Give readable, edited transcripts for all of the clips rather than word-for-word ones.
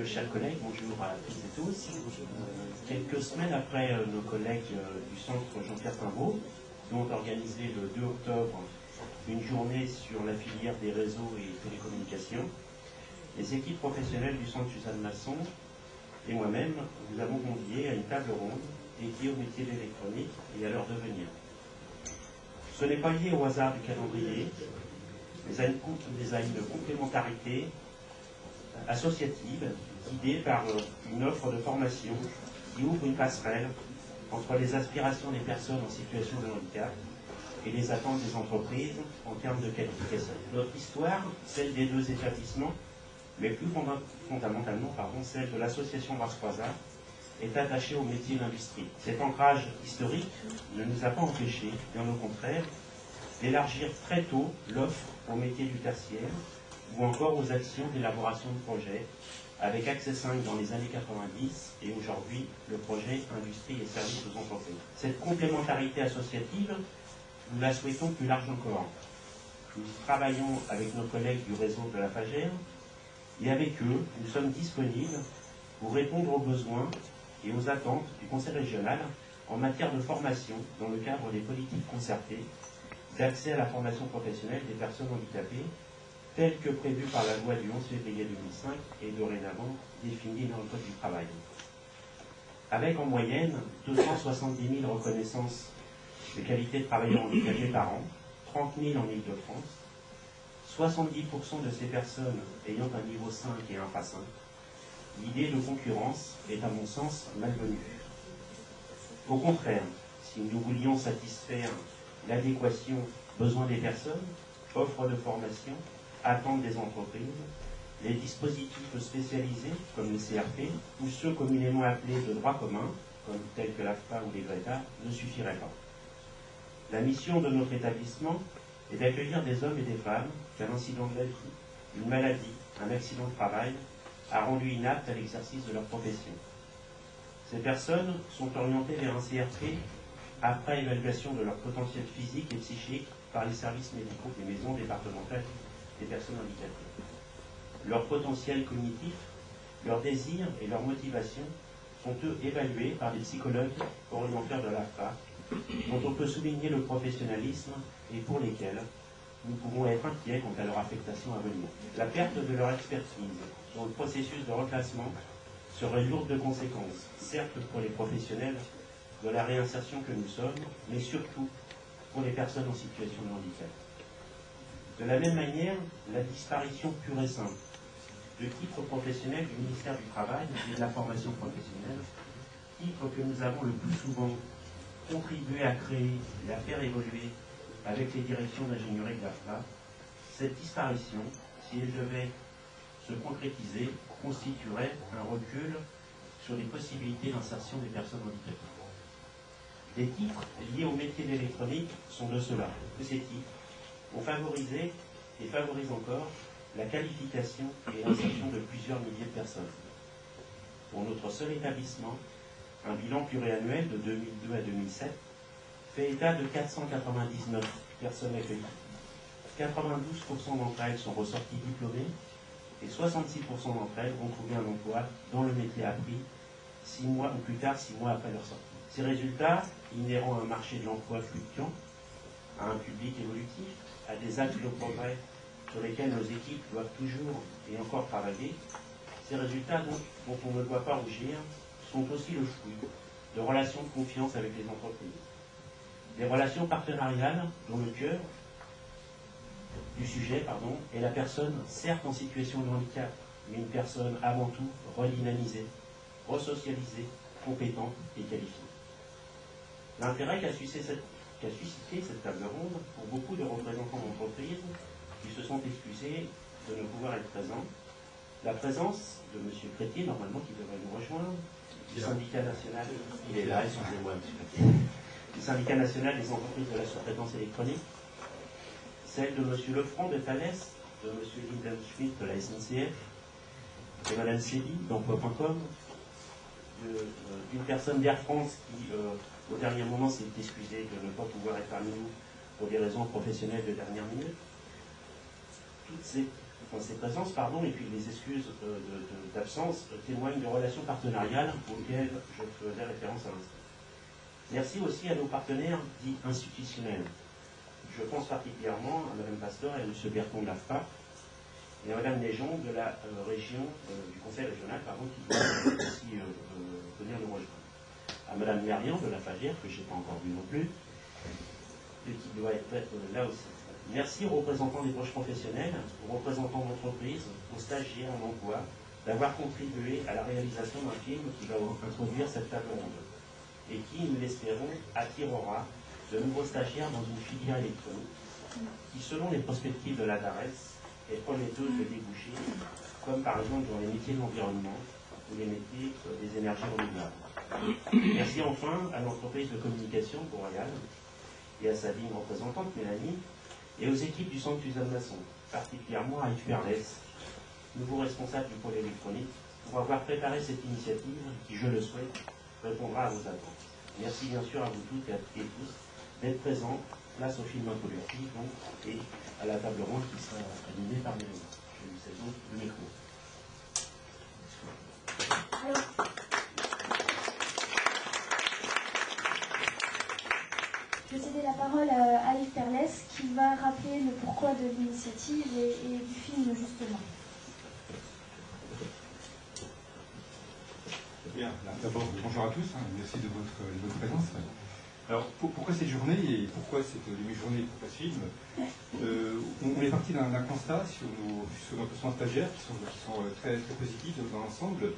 chers collègues, bonjour à toutes et tous. Quelques semaines après nos collègues du centre Jean-Pierre Timbaud, qui ont organisé le 2 octobre une journée sur la filière des réseaux et télécommunications, les équipes professionnelles du centre Suzanne Masson et moi-même vous avons convié à une table ronde dédiée au métier de l'électronique et à leur devenir. Ce n'est pas lié au hasard du calendrier, mais à une complémentarité associative guidée par une offre de formation qui ouvre une passerelle entre les aspirations des personnes en situation de handicap et les attentes des entreprises en termes de qualification. Notre histoire, celle des deux établissements, mais plus fondamentalement celle de l'association Bras Croisat, est attachée au métier d'industrie. Cet ancrage historique ne nous a pas empêchés, bien au contraire, d'élargir très tôt l'offre au métier du tertiaire ou encore aux actions d'élaboration de projets, avec Accès 5 dans les années 90 et aujourd'hui le projet Industrie et services aux entreprises. Cette complémentarité associative, nous la souhaitons plus large encore. Nous travaillons avec nos collègues du réseau de la FAGER et avec eux, nous sommes disponibles pour répondre aux besoins et aux attentes du Conseil régional en matière de formation dans le cadre des politiques concertées d'accès à la formation professionnelle des personnes handicapées, telle que prévue par la loi du 11 février 2005 et dorénavant définie dans le Code du travail. Avec en moyenne 270 000 reconnaissances de qualité de travailleurs handicapés par an, 30 000 en Île-de-France, 70% de ces personnes ayant un niveau 5 et un FA5, l'idée de concurrence est à mon sens malvenue. Au contraire, si nous voulions satisfaire l'adéquation besoins des personnes, offre de formation, attentes des entreprises, les dispositifs spécialisés comme les CRP ou ceux communément appelés de droit commun, comme tels que l'AFPA ou les GRETA, ne suffiraient pas. La mission de notre établissement est d'accueillir des hommes et des femmes qu'un incident de la vie, une maladie, un accident de travail a rendu inaptes à l'exercice de leur profession. Ces personnes sont orientées vers un CRP après évaluation de leur potentiel physique et psychique par les services médicaux des maisons départementales des personnes handicapées. Leur potentiel cognitif, leurs désirs et leurs motivations sont eux évalués par des psychologues orienteurs de l'AFPA, dont on peut souligner le professionnalisme et pour lesquels nous pouvons être inquiets quant à leur affectation à venir. La perte de leur expertise dans le processus de reclassement serait lourde de conséquences, certes pour les professionnels de la réinsertion que nous sommes, mais surtout pour les personnes en situation de handicap. De la même manière, la disparition pure et simple de titres professionnels du ministère du Travail et de la formation professionnelle, titres que nous avons le plus souvent contribué à créer et à faire évoluer avec les directions d'ingénierie de l'AFPA, cette disparition, si elle devait se concrétiser, constituerait un recul sur les possibilités d'insertion des personnes handicapées. Les titres liés au métier d'électronique sont de cela. Ces titres ont favorisé et favorisent encore la qualification et l'insertion de plusieurs milliers de personnes. Pour notre seul établissement, un bilan pluriannuel de 2002 à 2007 fait état de 499 personnes accueillies. 92% d'entre elles sont ressorties diplômées et 66% d'entre elles vont trouver un emploi dans le métier appris 6 mois ou plus tard, 6 mois après leur sortie. Ces résultats, inhérents à un marché de l'emploi fluctuant, à un public évolutif, à des axes de progrès sur lesquels nos équipes doivent toujours et encore travailler, ces résultats dont on ne doit pas rougir sont aussi le fruit de relations de confiance avec les entreprises. Des relations partenariales dont le cœur du sujet est la personne, certes en situation de handicap, mais une personne avant tout redynamisée, resocialisée, compétente et qualifiée. L'intérêt qu'a suscité cette table ronde pour beaucoup de représentants d'entreprises qui se sont excusés de ne pouvoir être présents, la présence de M. Crétier, normalement qui devrait nous rejoindre, du syndicat national, il est là, excusez-moi, M. Crétier, du syndicat national des entreprises de la sous-traitance électronique, celle de M. Lefranc de Thales, de M. Lindenschmidt de la SNCF, de Mme Sébi d'Emploi.com, d'une personne d'Air France qui, au dernier moment, s'est excusée de ne pas pouvoir être parmi nous pour des raisons professionnelles de dernière minute. Toutes ces présences, et puis les excuses absence témoigne de relations partenariales auxquelles je faisais référence à l'instant. Merci aussi à nos partenaires dits institutionnels. Je pense particulièrement à Mme Pastor et à M. Berton de l'AFPA et à Mme Néjon de la région, du conseil régional, qui doit aussi venir nous rejoindre. À Mme Merian de la FAGER, que je n'ai pas encore vue non plus, et qui doit être là aussi. Merci aux représentants des branches professionnelles, aux représentants d'entreprises, aux stagiaires en emploi, d'avoir contribué à la réalisation d'un film qui va introduire cette table ronde et qui, nous l'espérons, attirera de nouveaux stagiaires dans une filière électronique qui, selon les perspectives de la DARES, est prometteuse de déboucher, comme par exemple dans les métiers de l'environnement ou les métiers des énergies renouvelables. Merci enfin à l'entreprise de communication Boréal et à sa digne représentante Mélanie, et aux équipes du Centre Suzanne Masson, particulièrement à Yves Perles, nouveau responsable du pôle électronique, pour avoir préparé cette initiative qui, je le souhaite, répondra à vos attentes. Merci bien sûr à vous toutes et tous d'être présents, place au film introductif et à la table ronde qui sera animée par Mélanie. Je lui cède donc le micro. Je vais céder la parole à Yves Perles qui va rappeler le pourquoi de l'initiative et du film justement. Bien, d'abord bonjour à tous, merci de votre présence. Alors pourquoi cette journée et pourquoi cette demi-journée et pourquoi ce film on est parti d'un constat sur nos placements stagiaires qui sont très, très positifs dans l'ensemble.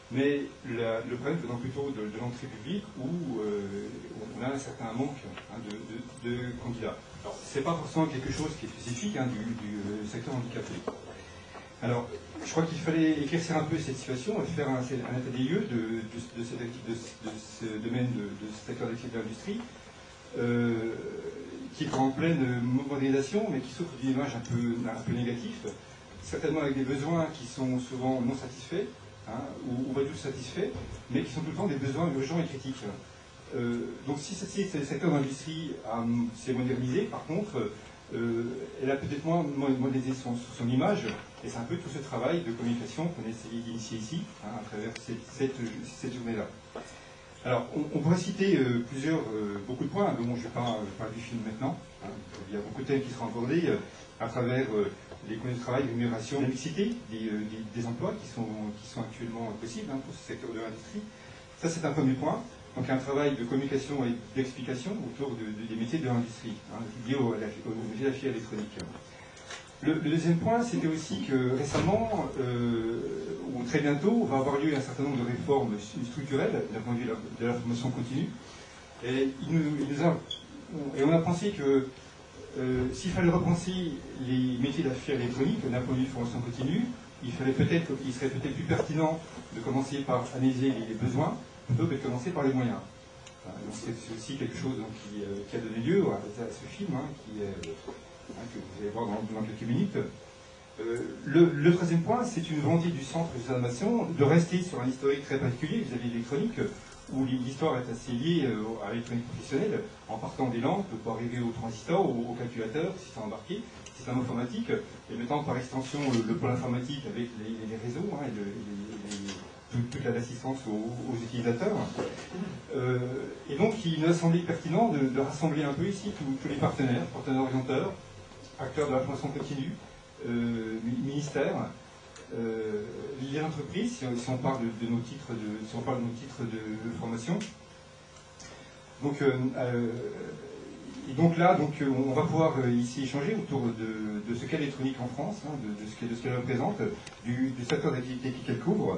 Mais le problème venant plutôt de l'entrée publique où on a un certain manque de candidats. Alors, ce n'est pas forcément quelque chose qui est spécifique du secteur handicapé. Alors, je crois qu'il fallait éclaircir un peu cette situation et faire un état des lieux de ce domaine, de ce secteur d'activité de l'industrie, qui est en pleine modernisation, mais qui souffre d'une image un peu négative, certainement avec des besoins qui sont souvent non satisfaits, ou pas tous satisfaits, mais qui sont tout le temps des besoins urgents et critiques. Donc si ce secteur d'industrie s'est modernisé, par contre, elle a peut-être moins modernisé son image, et c'est un peu tout ce travail de communication qu'on a essayé d'initier ici, à travers cette journée-là. Alors, on pourrait citer beaucoup de points, dont je ne vais pas parler du film maintenant. Il y a beaucoup de thèmes qui seront abordés à travers les conditions de travail, rémunération, la mixité des emplois qui sont actuellement possibles pour ce secteur de l'industrie. Ça, c'est un premier point. Donc, un travail de communication et d'explication autour des métiers de l'industrie, liés aux métiers de la filière électronique. Le deuxième point, c'était aussi que récemment, ou très bientôt, va avoir lieu un certain nombre de réformes structurelles d'un point de vue de la formation continue. Et on a pensé que s'il fallait repenser les métiers de la filière électronique d'un point de vue de formation continue, il serait peut-être plus pertinent de commencer par analyser les besoins plutôt que de commencer par les moyens. C'est aussi quelque chose qui a donné lieu à ce film, que vous allez voir dans quelques minutes. Le troisième point, c'est une volonté du centre Suzanne Masson de rester sur un historique très particulier vis-à-vis de l'électronique, où l'histoire est assez liée à l'électronique professionnelle, en partant des lampes pour arriver au transistor, au calculateur, système embarqué, système informatique, et mettant par extension le pôle informatique avec les réseaux et toute l'assistance aux utilisateurs. Et donc, il nous a semblé pertinent de rassembler un peu ici tous les partenaires orienteurs, acteurs de la formation continue, ministères, les entreprises, si on parle de nos titres de formation. Donc, on va pouvoir ici échanger autour de ce qu'est l'électronique en France, de ce qu'elle représente, du secteur d'activité qu'elle couvre.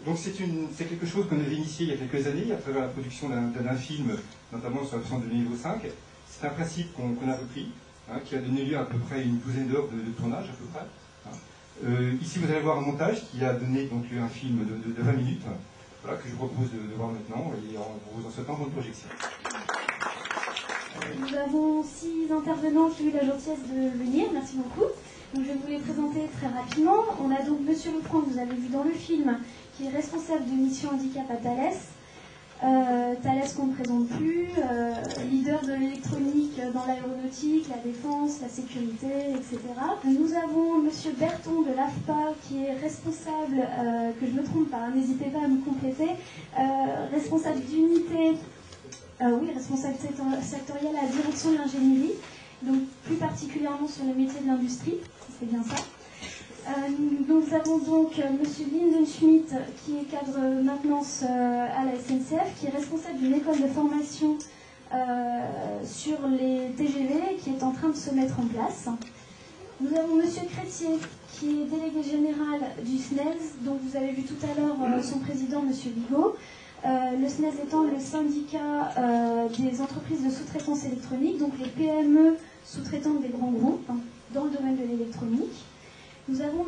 Donc c'est quelque chose qu'on avait initié il y a quelques années à travers la production d'un film, notamment sur la version de niveau 5. C'est un principe qu'on a repris, qui a donné lieu à peu près une douzaine d'heures de tournage à peu près. Ici vous allez voir un montage qui a donné donc lieu à un film de 20 minutes, voilà, que je vous propose de voir maintenant et en vous en souhaitant bonne projection. Nous avons 6 intervenants qui ont eu la gentillesse de venir, merci beaucoup. Donc je vais vous les présenter très rapidement. On a donc Monsieur Lefranc, que vous avez vu dans le film, qui est responsable de mission handicap à Thales. Thales qu'on ne présente plus, leader de l'électronique dans l'aéronautique, la défense, la sécurité, etc. Nous avons Monsieur Berton de l'AFPA qui est responsable, que je ne me trompe pas, n'hésitez pas à me compléter, responsable d'unité, responsable sectoriel à la direction de l'ingénierie, donc plus particulièrement sur les métiers de l'industrie, c'est bien ça. Nous avons donc M. Lindenschmidt, qui est cadre maintenance à la SNCF, qui est responsable d'une école de formation sur les TGV, qui est en train de se mettre en place. Nous avons M. Crétier, qui est délégué général du SNES, dont vous avez vu tout à l'heure son président, M. Bigot. Le SNES étant le syndicat des entreprises de sous-traitance électronique, donc les PME sous-traitantes des grands groupes, dans le domaine de l'électronique. Nous avons